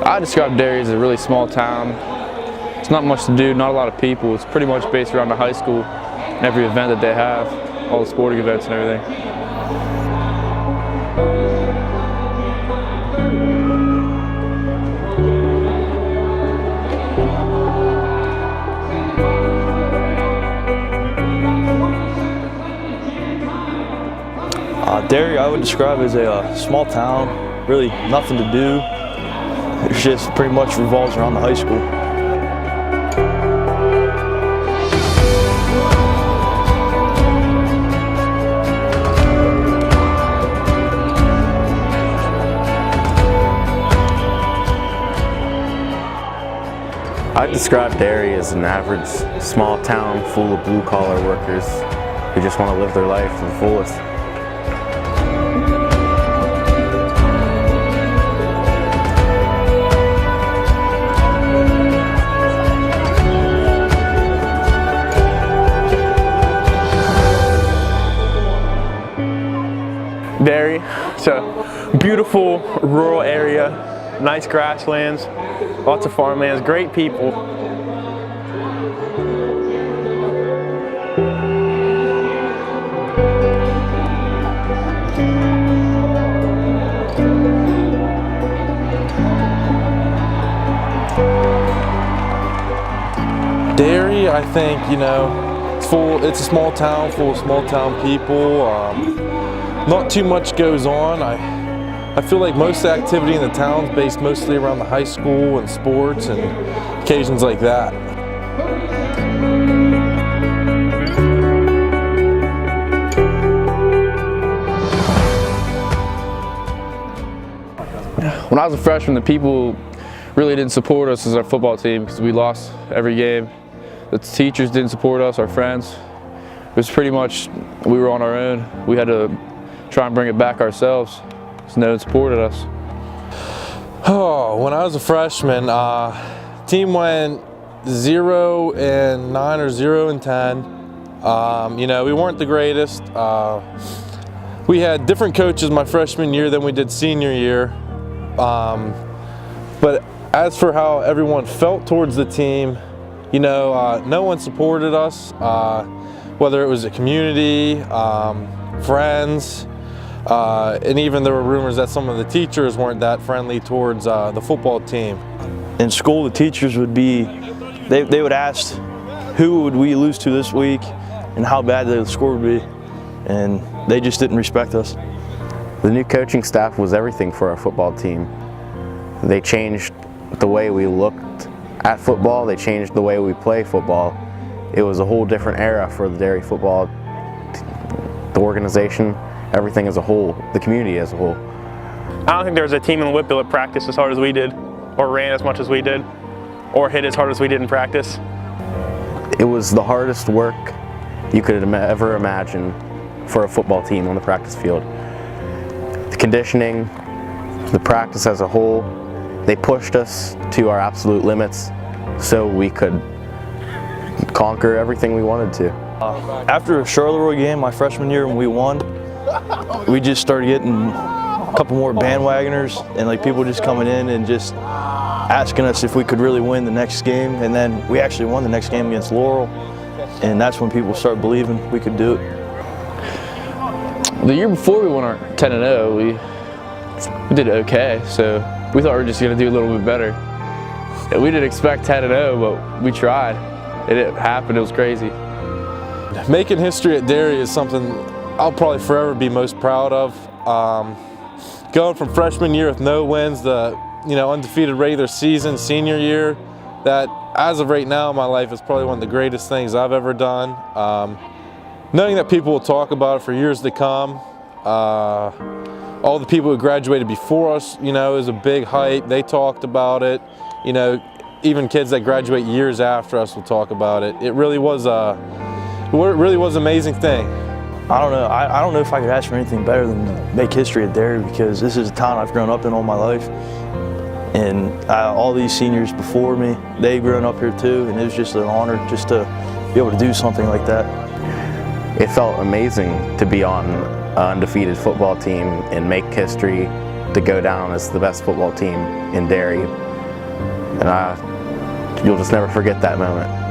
I describe Derry as a really small town. It's not much to do, not a lot of people. It's pretty much based around the high school and every event that they have, all the sporting events and everything. Derry, I would describe as a small town, really nothing to do. It just pretty much revolves around the high school. I'd describe Derry as an average small town full of blue-collar workers who just want to live their life to the fullest. Derry, it's a beautiful rural area, nice grasslands, lots of farmlands, great people. Derry, I think, it's a small town full of small town people. Not too much goes on. I feel like most of the activity in the town is based mostly around the high school and sports and occasions like that. When I was a freshman, the people really didn't support us as our football team because we lost every game. The teachers didn't support us, our friends. It was pretty much, we were on our own. We had to try and bring it back ourselves, because no one supported us. Oh, when I was a freshman, team went 0-9 or 0-10. We weren't the greatest. We had different coaches my freshman year than we did senior year. But as for how everyone felt towards the team, no one supported us, whether it was the community, friends, and even there were rumors that some of the teachers weren't that friendly towards the football team. In school, the teachers would they would ask, who would we lose to this week and how bad the score would be, and they just didn't respect us. The new coaching staff was everything for our football team. They changed the way we looked at football, they changed the way we play football. It was a whole different era for the Derry football, the organization, everything as a whole, the community as a whole. I don't think there was a team in Whitfield that practiced as hard as we did, or ran as much as we did, or hit as hard as we did in practice. It was the hardest work you could ever imagine for a football team on the practice field. The conditioning, the practice as a whole, they pushed us to our absolute limits so we could conquer everything we wanted to. After a Charleroi game my freshman year when we won, we just started getting a couple more bandwagoners and people just coming in and just asking us if we could really win the next game, and then we actually won the next game against Laurel, and that's when people started believing we could do it. The year before we won our 10-0, we did okay, so we thought we were just going to do a little bit better. We didn't expect 10-0, but we tried. It happened, it was crazy. Making history at Derry is something I'll probably forever be most proud of. Going from freshman year with no wins to undefeated regular season senior year, that as of right now in my life is probably one of the greatest things I've ever done. Knowing that people will talk about it for years to come, all the people who graduated before us, is a big hype. They talked about it. Even kids that graduate years after us will talk about it. It really was an amazing thing. I don't know. I don't know if I could ask for anything better than to make history at Derry, because this is a town I've grown up in all my life. And all these seniors before me, they've grown up here too, and it was just an honor just to be able to do something like that. It felt amazing to be on an undefeated football team and make history, to go down as the best football team in Derry. and you'll just never forget that moment.